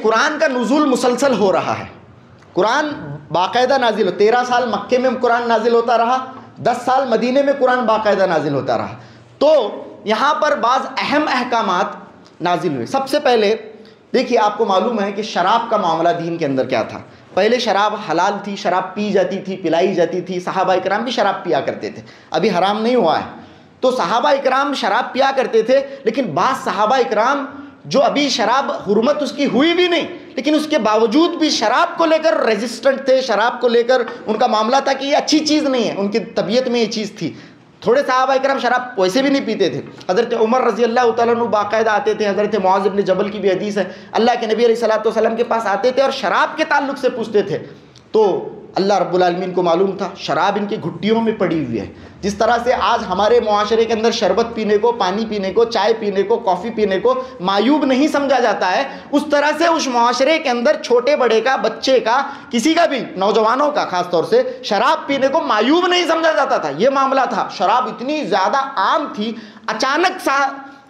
قرآن کا نزول مسلسل ہو رہا ہے، قرآن باقاعدہ نازل ہو، 13 سال مکے میں قرآن نازل ہوتا رہا، 10 سال مدینے میں قرآن باقاعدہ نازل ہوتا رہا. تو یہاں پر بعض اہم احکامات نازل ہوئے. سب سے پہلے دیکھیے، آپ کو معلوم ہے کہ شراب کا معاملہ دین کے اندر کیا تھا. پہلے شراب حلال تھی، شراب پی جاتی تھی، پلائی جاتی تھی، صحابہ اکرام بھی شراب پیا کرتے تھے، ابھی حرام نہیں ہوا ہے. تو صحابہ اکرام شراب پیا کرتے تھے، لیکن بعض صحابہ اکرام جو ابھی شراب حرمت اس کی ہوئی بھی نہیں، لیکن اس کے باوجود بھی شراب کو لے کر ریزسٹنٹ تھے، شراب کو لے کر ان کا معاملہ تھا کہ یہ اچھی چیز نہیں ہے، ان کی طبیعت میں یہ چیز تھی. تھوڑے صحابہ اکرام شراب ویسے بھی نہیں پیتے تھے. حضرت عمر رضی اللہ تعالیٰ عنہ باقاعدہ آتے تھے، حضرت معاذ بن جبل کی بھی حدیث ہے، اللہ کے نبی علیہ الصلوۃ والسلام کے پاس آتے تھے اور شراب کے تعلق سے پوچھتے تھے. تو اللہ رب العالمین کو معلوم تھا شراب ان کی گھٹیوں میں پڑی ہوئی ہے. جس طرح سے آج ہمارے معاشرے کے اندر شربت پینے کو، پانی پینے کو، چائے پینے کو، کافی پینے کو معیوب نہیں سمجھا جاتا ہے، اس طرح سے اس معاشرے کے اندر چھوٹے بڑے کا، بچے کا، کسی کا بھی، نوجوانوں کا خاص طور سے شراب پینے کو معیوب نہیں سمجھا جاتا تھا. یہ معاملہ تھا. شراب اتنی زیادہ عام تھی، اچانک سا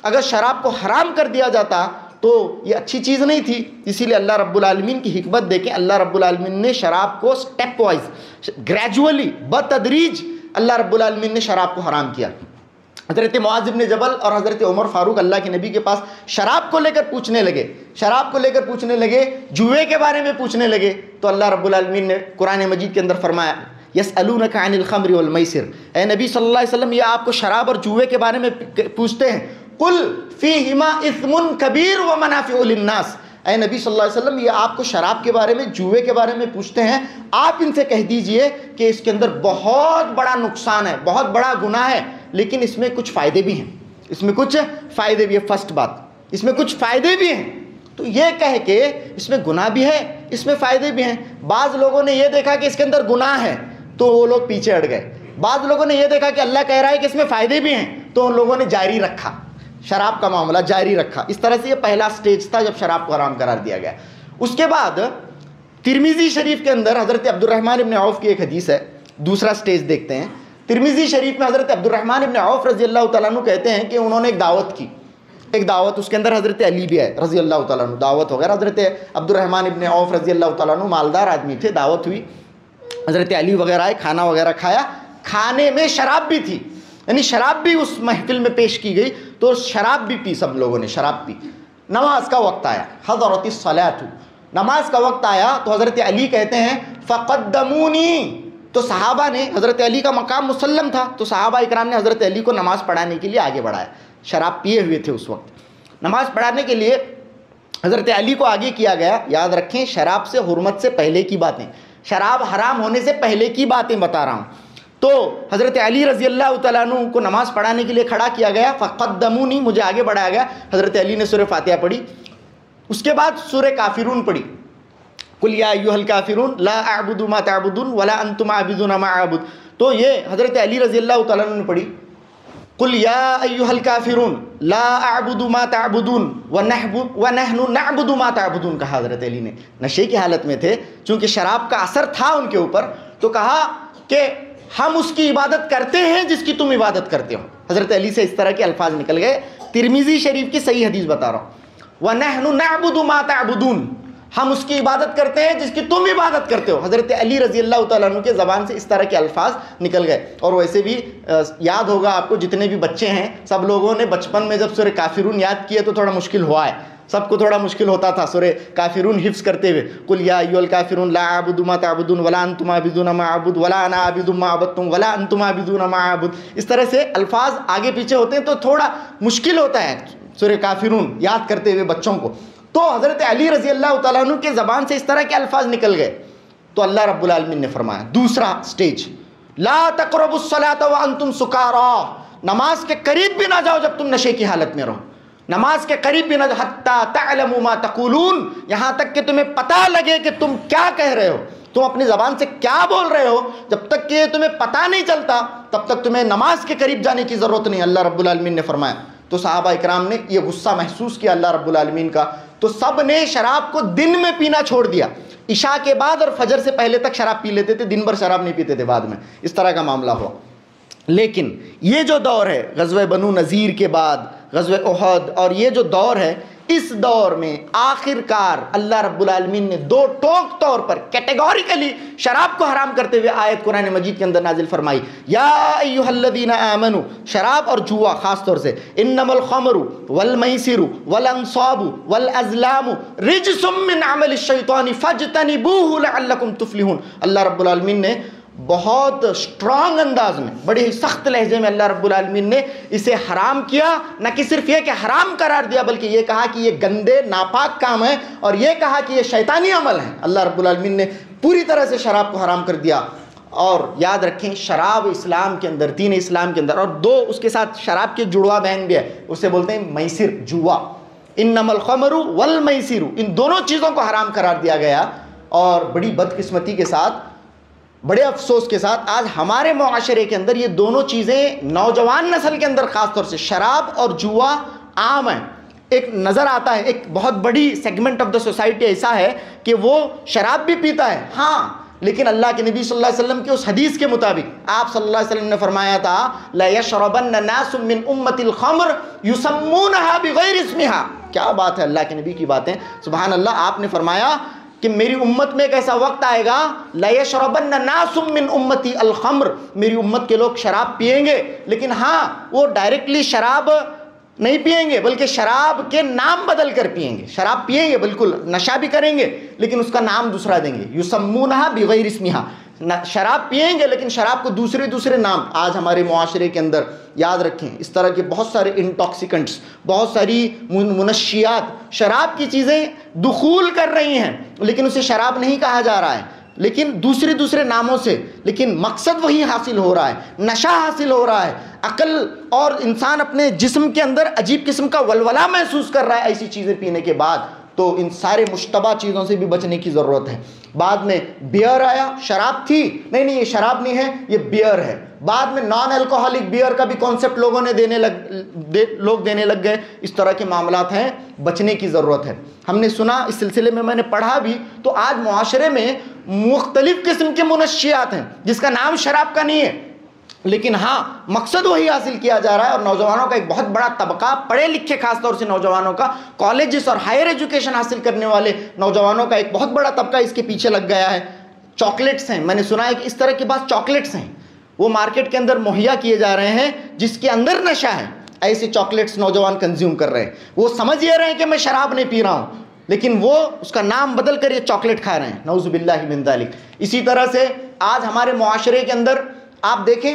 اگر شراب کو حرام کر دیا جاتا تو یہ اچھی چیز نہیں تھی. اسی لیے اللہ رب العالمین کی حکمت دیکھیں، اللہ رب العالمین نے شراب کو سٹیپ وائز، گریجولی، بتدریج اللہ رب العالمین نے شراب کو حرام کیا. حضرت معاذ بن جبل اور حضرت عمر فاروق اللہ کے نبی کے پاس شراب کو لے کر پوچھنے لگے، شراب کو لے کر پوچھنے لگے، جوئے کے بارے میں پوچھنے لگے. تو اللہ رب العالمین نے قرآن مجید کے اندر فرمایا، یسألونک عن الخمر والمیسر، اے نبی صلی اللہ علیہ وسلم، یہ آپ کو شراب اور جوئے کے بارے میں پوچھتے ہیں. قل فیہما اثم کبیر ومنافع للناس، اے نبی صلی اللہ علیہ وسلم، یہ آپ کو شراب کے بارے میں، جوئے کے بارے میں پوچھتے ہیں، آپ ان سے کہہ دیجئے کہ اس کے اندر بہت بڑا نقصان ہے، بہت بڑا گناہ ہے، لیکن اس میں کچھ فائدے بھی ہیں، اس میں کچھ فائدے بھی ہیں. فرسٹ بات، اس میں کچھ فائدے بھی ہیں. تو یہ کہہ کے اس میں گناہ بھی ہے، اس میں فائدے بھی ہیں. بعض لوگوں نے یہ دیکھا کہ اس کے اندر گناہ ہے تو وہ لوگ پیچھے ہٹ گئے. بعض لوگوں نے یہ دیکھا کہ اللہ کہہ رہا ہے کہ اس میں فائدے بھی ہیں، تو ان لوگوں نے جاری رکھا، شراب کا معاملہ جاری رکھا. اس طرح سے یہ پہلا سٹیج تھا جب شراب کو حرام قرار دیا گیا. اس کے بعد ترمذی شریف کے اندر حضرت عبد الرحمن ابن عوف کی ایک حدیث ہے. دوسرا سٹیج دیکھتے ہیں. ترمذی شریف میں حضرت عبد الرحمن ابن عوف رضی اللہ تعالیٰ عنہ کہتے ہیں کہ انہوں نے ایک دعوت کی، ایک دعوت، اس کے اندر حضرت علی بھی ہے رضی اللہ تعالیٰ عنہ، دعوت وغیرہ. حضرت عبد الرحمن ابن عوف رضی اللہ تعالیٰ عنہ مالدار آدمی تھے، دعوت ہوئی، حضرت علی وغیرہ آئے، کھانا وغیرہ کھایا. کھانے میں شراب بھی تھی، یعنی شراب بھی اس محفل میں پیش کی گئی، تو شراب بھی پی، سب لوگوں نے شراب پی. نماز کا وقت آیا، حضرت الصلاۃ، نماز کا وقت آیا تو حضرت علی کہتے ہیں فقدمونی، تو صحابہ نے، حضرت علی کا مقام مسلم تھا، تو صحابہ اکرام نے حضرت علی کو نماز پڑھانے کے لیے آگے بڑھایا. شراب پیے ہوئے تھے اس وقت. نماز پڑھانے کے لیے حضرت علی کو آگے کیا گیا. یاد رکھیں، شراب سے حرمت سے پہلے کی باتیں، شراب حرام ہونے سے پہلے کی باتیں بتا رہا ہوں. تو حضرت علی رضی اللہ تعالیٰ عنہ کو نماز پڑھانے کے لیے کھڑا کیا گیا. فقدمونی، مجھے آگے بڑھایا گیا. حضرت علی نے سورہ فاتحہ پڑھی، اس کے بعد سورہ کافرون پڑھی، قل یا ایھا الکافرون لا اعبد ما تعبدون ولا انتم عابدون ما اعبد. تو یہ حضرت علی رضی اللہ تعالیٰ عنہ نے پڑھی، قل یا ایھا الکافرون لا اعبد ما تعبدون ونحن نعبد ما تعبدون، کہا حضرت علی نے. نشے کی حالت میں تھے، چونکہ شراب کا اثر تھا ان کے اوپر، تو کہا کہ ہم اس کی عبادت کرتے ہیں جس کی تم عبادت کرتے ہو. حضرت علی سے اس طرح کے الفاظ نکل گئے. ترمذی شریف کی صحیح حدیث بتا رہا ہوں، وَنَحْنُ نَعْبُدُ مَا تَعْبُدُونَ، ہم اس کی عبادت کرتے ہیں جس کی تم عبادت کرتے ہو. حضرت علی رضی اللہ تعالیٰ عنہ کے زبان سے اس طرح کے الفاظ نکل گئے. اور ویسے بھی یاد ہوگا آپ کو، جتنے بھی بچے ہیں سب لوگوں نے بچپن میں جب سورہ کافرون یاد کیے تو تھوڑا مشکل ہوا ہے، سب کو تھوڑا مشکل ہوتا تھا سورہ کافرون حفظ کرتے ہوئے. قل یا ایھا الکافرون لا اعبد ما تعبدون ولا انتم عابدون ما اعبد ولا انا عابد ما عبدتم ولا انتم عابدون ما اعبد. اس طرح سے الفاظ آگے پیچھے ہوتے ہیں تو تھوڑا مشکل ہوتا ہے سورہ کافرون یاد کرتے ہوئے بچوں کو. تو حضرت علی رضی اللہ تعالیٰ عنہ کے زبان سے اس طرح کے الفاظ نکل گئے. تو اللہ رب العالمین نے فرمایا، دوسرا سٹیج، لا تقربوا الصلاۃ وانتم سکارى، نماز کے قریب بھی نہ جاؤ جب تم نشے کی حالت میں رہو. نماز کے قریب بھی نہ جاؤ، حتی تعلموا ما تقولون، یہاں تک کہ تمہیں پتہ لگے کہ تم کیا کہہ رہے ہو، تم اپنی زبان سے کیا بول رہے ہو. جب تک کہ تمہیں پتہ نہیں چلتا تب تک تمہیں نماز کے قریب جانے کی ضرورت نہیں، اللہ رب العالمین نے فرمایا. تو صحابہ اکرام نے یہ غصہ محسوس کیا اللہ رب العالمین کا، تو سب نے شراب کو دن میں پینا چھوڑ دیا. عشاء کے بعد اور فجر سے پہلے تک شراب پی لیتے تھے، دن بھر شراب نہیں پیتے تھے بعد میں. اس طرح کا معاملہ ہوا. لیکن یہ جو دور ہے غزوہ بنو نذیر کے بعد، غزوہ احد، اور یہ جو دور ہے، اس دور میں آخر کار اللہ رب العالمین نے دو ٹوک طور پر کیٹیگوریکلی شراب کو حرام کرتے ہوئے آیت قرآن مجید کے اندر نازل فرمائی، یا ایھا الذین آمنوا، شراب اور جوا خاص طور سے، انما الخمر والمیسر والانصاب والازلام رجس من عمل الشیطان فاجتنبوہ لعلکم تفلحون۔ اللہ رب العالمین نے بہت سٹرانگ انداز میں، بڑے ہی سخت لہجے میں اللہ رب العالمین نے اسے حرام کیا، نہ کہ صرف یہ کہ حرام قرار دیا بلکہ یہ کہا کہ یہ گندے ناپاک کام ہے، اور یہ کہا کہ یہ شیطانی عمل ہے۔ اللہ رب العالمین نے پوری طرح سے شراب کو حرام کر دیا۔ اور یاد رکھیں شراب اسلام کے اندر، دین اسلام کے اندر، اور دو اس کے ساتھ شراب کے جڑوا بہن بھی ہے، اسے بولتے ہیں میسر، جوا، انما الخمر والمیسر، ان دونوں چیزوں کو حرام قرار دیا گیا۔ اور بڑی بدقسمتی کے ساتھ، بڑے افسوس کے ساتھ آج ہمارے معاشرے کے اندر یہ دونوں چیزیں نوجوان نسل کے اندر خاص طور سے شراب اور جوا عام ہیں۔ ایک نظر آتا ہے ایک بہت بڑی سیگمنٹ آف دا سوسائٹی ایسا ہے کہ وہ شراب بھی پیتا ہے، ہاں، لیکن اللہ کے نبی صلی اللہ علیہ وسلم کے اس حدیث کے مطابق آپ صلی اللہ علیہ وسلم نے فرمایا تھا لَيَشْرَبَنَّ نَاسٌ مِّنْ أُمَّتِ الْخَمْرَ يُسَمُّونَهَا بِغَيْرِ اسْمِهَا۔ کیا بات ہے، اللہ کے نبی کی باتیں، سبحان اللہ۔ آپ نے فرمایا کہ میری امت میں ایک ایسا وقت آئے گا لَيَشْرَبَنَّ نَاسٌ مِّنْ أُمَّتِ الْخَمْرَ، میری امت کے لوگ شراب پئیں گے، لیکن ہاں وہ ڈائریکٹلی شراب نہیں پئیں گے بلکہ شراب کے نام بدل کر پئیں گے۔ شراب پئیں گے، بالکل نشہ بھی کریں گے لیکن اس کا نام دوسرا دیں گے، یسمونہا بغیر اسمہا، شراب پئیں گے لیکن شراب کو دوسرے نام۔ آج ہمارے معاشرے کے اندر یاد رکھیں اس طرح کے بہت سارے انٹاکسیکنٹس، بہت ساری منشیات، شراب کی چیزیں دخول کر رہی ہیں لیکن اسے شراب نہیں کہا جا رہا ہے، لیکن دوسرے ناموں سے، لیکن مقصد وہی حاصل ہو رہا ہے، نشہ حاصل ہو رہا ہے، عقل اور انسان اپنے جسم کے اندر عجیب قسم کا ولولہ محسوس کر رہا ہے ایسی چیزیں پینے کے بعد۔ تو ان سارے مشتبہ چیزوں سے بھی بچنے کی ضرورت ہے۔ بعد میں بیئر آیا، شراب تھی، نہیں یہ شراب نہیں ہے، یہ بیئر ہے۔ بعد میں نان الکوہلک بیئر کا بھی کانسیپٹ لوگ دینے لگ گئے۔ اس طرح کے معاملات ہیں، بچنے کی ضرورت ہے۔ ہم نے سنا، اس سلسلے میں نے پڑھا بھی، تو آج معاشرے میں مختلف قسم کے منشیات ہیں جس کا نام شراب کا نہیں ہے، لیکن ہاں مقصد وہی حاصل کیا جا رہا ہے، اور نوجوانوں کا ایک بہت بڑا طبقہ، پڑھے لکھے خاص طور سے نوجوانوں کا، کالجز اور ہائر ایجوکیشن حاصل کرنے والے نوجوانوں کا ایک بہت بڑا طبقہ اس کے پیچھے لگ گیا ہے۔ چاکلیٹس ہیں، میں نے سنا ہے کہ اس طرح کے بعض چاکلیٹس ہیں وہ مارکیٹ کے اندر مہیا کیے جا رہے ہیں جس کے اندر نشہ ہے، ایسے چاکلیٹس نوجوان کنزیوم کر رہے ہیں۔ وہ سمجھ یہ رہے ہیں کہ میں شراب نہیں پی رہا ہوں لیکن وہ اس کا نام بدل کر یہ چاکلیٹ کھا رہے ہیں، نعوذ باللہ من ذالک۔ اسی طرح سے آج ہمارے معاشرے کے اندر آپ دیکھیں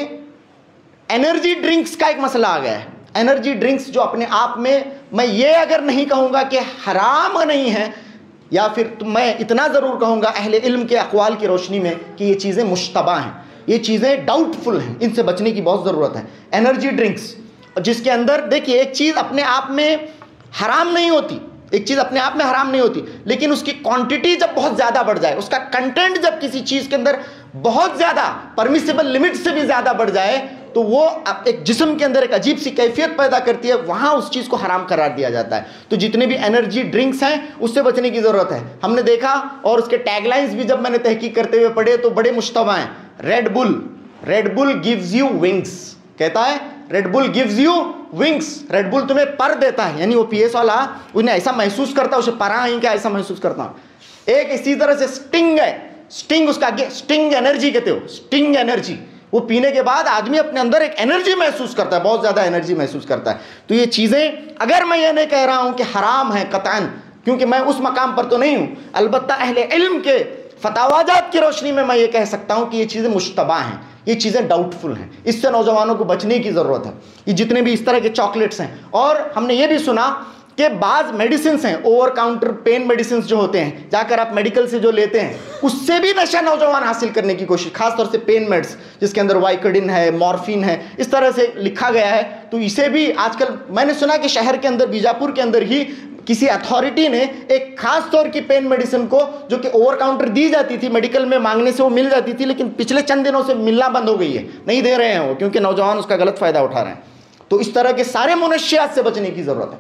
انرجی ڈرنکس کا ایک مسئلہ آ گیا ہے۔ انرجی ڈرنکس جو اپنے آپ میں یہ اگر نہیں کہوں گا کہ حرام نہیں ہے، یا پھر میں اتنا ضرور کہوں گا اہل علم کے اقوال کی روشنی میں کہ یہ چیزیں مشتبہ ہیں، یہ چیزیں ڈاؤٹ فل ہیں، ان سے بچنے کی بہت ضرورت ہے۔ انرجی ڈرنکس جس کے اندر دیکھیے ایک چیز اپنے آپ میں حرام نہیں ہوتی، ایک چیز اپنے آپ میں حرام نہیں ہوتی، لیکن اس کی کوانٹٹی جب بہت زیادہ بڑھ جائے، اس کا کنٹینٹ جب کسی چیز کے اندر بہت زیادہ پرمیسیبل لمٹ سے بھی زیادہ بڑھ جائے تو وہ ایک جسم کے اندر ایک عجیب سی کیفیت پیدا کرتی ہے، وہاں اس چیز کو حرام قرار دیا جاتا ہے۔ تو جتنے بھی انرجی ڈرنکس ہیں اس سے بچنے کی ضرورت ہے۔ ہم نے دیکھا اور اس کے ٹیگ لائنز بھی جب میں نے تحقیق کرتے ہوئے پڑھے تو بڑے مشتبہ ہیں۔ Red Bull gives you wings, کہتا ہے Red Bull gives you wings, Red Bull تمہیں پر دیتا ہے، یعنی وہ پی ایس والا انہیں ایسا محسوس کرتا ہے، اسے پرا ہی کیا ایسا محسوس کرتا ہوں۔ ایک اسی طرح سے سٹنگ ہے، سٹنگ، اس کا سٹنگ انرجی کہتے ہو، سٹنگ انرجی، وہ پینے کے بعد آدمی اپنے اندر ایک انرجی محسوس کرتا ہے، بہت زیادہ انرجی محسوس کرتا ہے۔ تو یہ چیزیں اگر میں یہ نہیں کہہ رہا ہوں کہ حرام ہے قطعاً، کیونکہ میں اس مقام پر تو نہیں ہوں، البتہ اہل علم کے فتاواجات کی روشنی میں یہ کہہ سکتا ہوں کہ یہ چیزیں مشتبہ ہیں، یہ چیزیں ڈاؤٹ فل ہیں، اس سے نوجوانوں کو بچنے کی ضرورت ہے۔ یہ جتنے بھی اس طرح کے چاکلیٹس ہیں، اور ہم نے یہ بھی سنا کہ بعض میڈیسنس ہیں، اوور کاؤنٹر پین میڈیسنس جو ہوتے ہیں، جا کر آپ میڈیکل سے جو لیتے ہیں، اس سے بھی نشہ نوجوان حاصل کرنے کی کوشش، خاص طور سے پین میڈس جس کے اندر وائکڈن ہے، مورفین ہے، اس طرح سے لکھا گیا ہے۔ تو اسے بھی آج کل میں نے سنا کہ شہر کے اندر، بیجاپور کے اندر ہی کسی اتھارٹی نے ایک خاص طور کی پین میڈیسن کو، جو کہ اوور کاؤنٹر دی جاتی تھی، میڈیکل میں مانگنے سے وہ مل جاتی تھی، لیکن پچھلے چند دنوں سے ملنا بند ہو گئی ہے، نہیں دے رہے ہیں وہ، کیونکہ نوجوان اس کا غلط فائدہ اٹھا رہے ہیں۔ تو اس طرح کے سارے منشیات سے بچنے کی ضرورت ہے،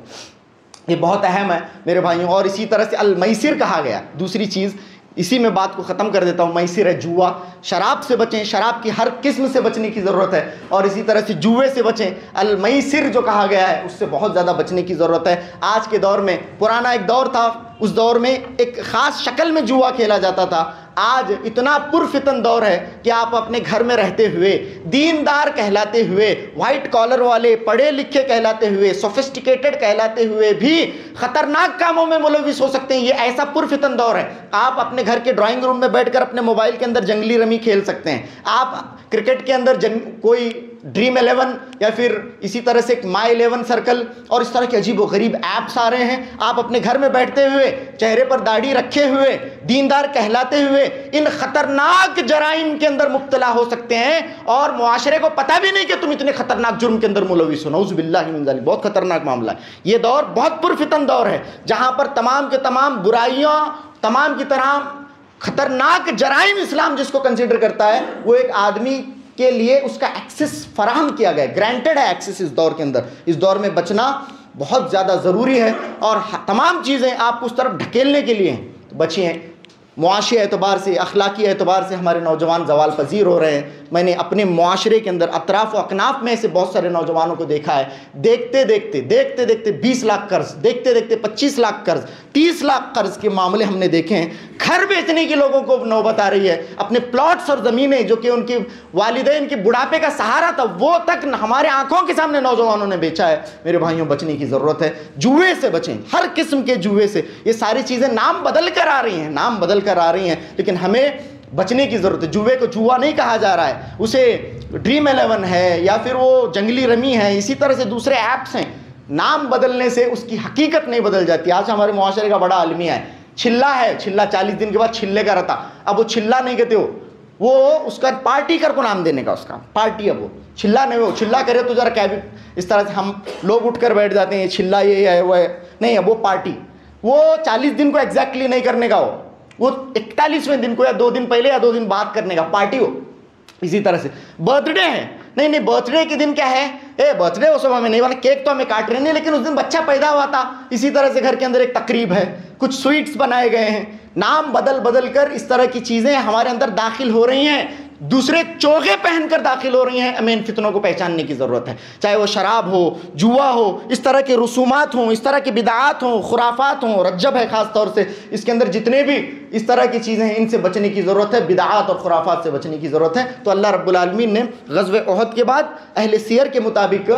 یہ بہت اہم ہے میرے بھائیوں۔ اور اسی طرح سے المیسر کہا گیا، دوسری چیز اسی میں بات کو ختم کر دیتا ہوں. میسر ہے جوا, شراب سے بچیں, شراب کی ہر قسم سے بچنے کی ضرورت ہے, اور اسی طرح سے جوے سے بچیں. المیسر جو کہا گیا ہے اس سے بہت زیادہ بچنے کی ضرورت ہے. آج کے دور میں, پرانا ایک دور تھا, اس دور میں ایک خاص شکل میں جوا کھیلا جاتا تھا. آج اتنا پرفتن دور ہے کہ آپ اپنے گھر میں رہتے ہوئے, دیندار کہلاتے ہوئے, وائٹ کالر والے, پڑھے لکھے کہلاتے ہوئے, سوفسٹیکیٹڈ کہلاتے ہوئے بھی خطرناک کاموں میں ملوث ہو سکتے ہیں. یہ ایسا پرفتن دور ہے. آپ اپنے گھر کے ڈرائنگ روم میں بیٹھ کر اپنے موبائل کے اندر جنگلی رمی کھیل سکتے ہیں. آپ کرکٹ کے اندر کوئی ڈریم 11 یا پھر اسی طرح سے ایک مائی 11 سرکل اور اس طرح کے عجیب و غریب ایپس آ رہے ہیں. آپ اپنے گھر میں بیٹھتے ہوئے, چہرے پر داڑھی رکھے ہوئے, دیندار کہلاتے ہوئے ان خطرناک جرائم کے اندر مبتلا ہو سکتے ہیں, اور معاشرے کو پتہ بھی نہیں کہ تم اتنے خطرناک جرم کے اندر ملوث ہو. نعوذ باللہ من ذالک. بہت خطرناک معاملہ ہے. یہ دور بہت پرفتن دور ہے جہاں پر تمام کے تمام برائیاں, تمام کی تمام خطرناک جرائم اسلام جس کو کنسیڈر کرتا ہے, وہ ایک آدمی کے لیے اس کا ایکسس فراہم کیا گیا ہے, گرانٹیڈ ہے ایکسس اس دور کے اندر. اس دور میں بچنا بہت زیادہ ضروری ہے, اور تمام چیزیں آپ کو اس طرف ڈھکیلنے کے لیے ہیں تو بچیں. معاشی اعتبار سے, اخلاقی اعتبار سے ہمارے نوجوان زوال پذیر ہو رہے ہیں. میں نے اپنے معاشرے کے اندر اطراف و اکناف میں سے بہت سارے نوجوانوں کو دیکھا ہے, دیکھتے دیکھتے 20 لاکھ قرض, دیکھتے دیکھتے 25 لاکھ قرض, 30 لاکھ قرض کے معاملے ہم نے دیکھے ہیں. گھر بیچنے کی لوگوں کو نوبت آ رہی ہے. اپنے پلاٹس اور زمینیں جو کہ ان کے والدین کے بڑھاپے کا سہارا تھا, وہ تک ہمارے آنکھوں کے سامنے نوجوانوں نے بیچا ہے. میرے بھائیوں, بچنے کی ضرورت ہے. جوئے سے بچیں, ہر قسم کے جوئے سے. یہ ساری چیزیں نام بدل کر آ رہی ہیں, لیکن ہمیں بچنے کی ضرورت ہے. جوئے کو جوا نہیں کہا جا رہا ہے, اسے ڈریم 11 ہے یا پھر وہ جنگلی رمی ہے, اسی طرح سے دوسرے ایپس ہیں. نام بدلنے سے اس کی حقیقت نہیں بدل جاتی. آج ہمارے معاشرے کا بڑا المیہ ہے. چھلا ہے, چھلا 40 دن کے بعد چھلے کا رہتا. اب وہ چھلا نہیں کہتے ہو, وہ اس کا پارٹی کر کو نام دینے کا, اس کا پارٹی. اب وہ چھلا نہیں, وہ چھلا کرے تو ذرا کیا بھی اس طرح سے ہم لوگ اٹھ کر بیٹھ جاتے ہیں, چھلا یہ ہے وہ ہے. نہیں, اب وہ پارٹی, وہ 40 دن کو ایگزیکٹلی نہیں کرنے کا, وہ 41ویں دن کو یا 2 دن پہلے یا 2 دن بعد کرنے کا پارٹی ہو. اسی طرح سے برتھ ڈے ہے, نہیں برتھ ڈے کے دن کیا ہے, برتھ ڈے وہ سب ہمیں نہیں والا, کیک تو ہمیں کاٹ رہے نہیں, لیکن اس دن بچہ پیدا ہوا تھا. اسی طرح سے گھر کے اندر ایک تقریب ہے, کچھ سویٹس بنائے گئے ہیں. نام بدل کر اس طرح کی چیزیں ہمارے اندر داخل ہو رہی ہیں, دوسرے چوغے پہن کر داخل ہو رہی ہیں. ہمیں ان فتنوں کو پہچاننے کی ضرورت ہے, چاہے وہ شراب ہو, جوا ہو, اس طرح کے رسومات ہوں, اس طرح کی بدعات ہوں, خرافات ہوں. رجب ہے خاص طور سے, اس کے اندر جتنے بھی اس طرح کی چیزیں ہیں ان سے بچنے کی ضرورت ہے, بدعات اور خرافات سے بچنے کی ضرورت ہے. تو اللہ رب العالمین نے غزوہ احد کے بعد اہل سیر کے مطابق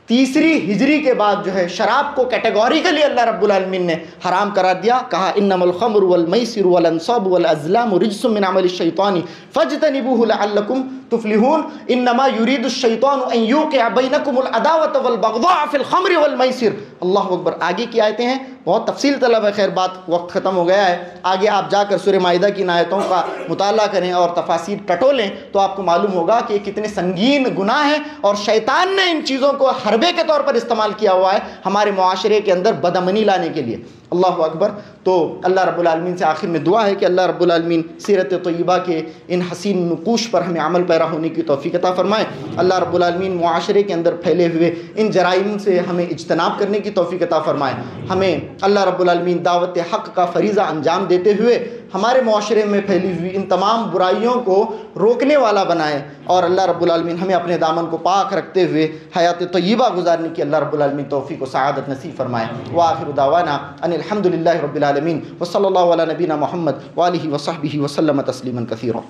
3 ہجری کے بعد جو ہے شراب کو کیٹیگوریکلی اللہ رب العالمین نے حرام قرار دیا. کہا انما الخمر والمیسر والانصاب والازلام رجس من عمل الشیطان فاجتنبوه لعلکم تفلحون. انما یرید الشیطان ان یوقع بینکم العداوۃ والبغضاء فی الخمر والمیسر. اللہ اکبر. آگے کی آیتیں ہیں, بہت تفصیل طلب ہے, خیر بات وقت ختم ہو گیا ہے. آگے آپ جا کر سورہ مائدہ کی ان آیتوں کا مطالعہ کریں اور تفاسیر ٹٹولیں تو آپ کو معلوم ہوگا کہ یہ کتنے سنگین گناہ ہیں, اور شیطان نے ان چیزوں کو حربے کے طور پر استعمال کیا ہوا ہے ہمارے معاشرے کے اندر بدامنی لانے کے لیے. اللہ اکبر. تو اللہ رب العالمین سے آخر میں دعا ہے کہ اللہ رب العالمین سیرت طیبہ کے ان حسین نقوش پر ہمیں عمل پیرا ہونے کی توفیق عطا فرمائے. اللہ رب العالمین معاشرے کے اندر پھیلے ہوئے ان جرائم سے ہمیں اجتناب کرنے کی توفیق عطا فرمائے. ہمیں اللہ رب العالمین دعوت حق کا فریضہ انجام دیتے ہوئے ہمارے معاشرے میں پھیلی ہوئی ان تمام برائیوں کو روکنے والا بنائے, اور اللہ رب العالمین ہمیں اپنے دامن کو پاک رکھتے ہوئے حیات طیبہ گزارنے کی اللہ رب العالمین توفیق و سعادت نصیب فرمائے. وآخر دعوانا ان الحمد للہ رب العالمین وصلی اللہ علی نبینا محمد وآلہ وصحبہ وسلم تسلیما کثیرا.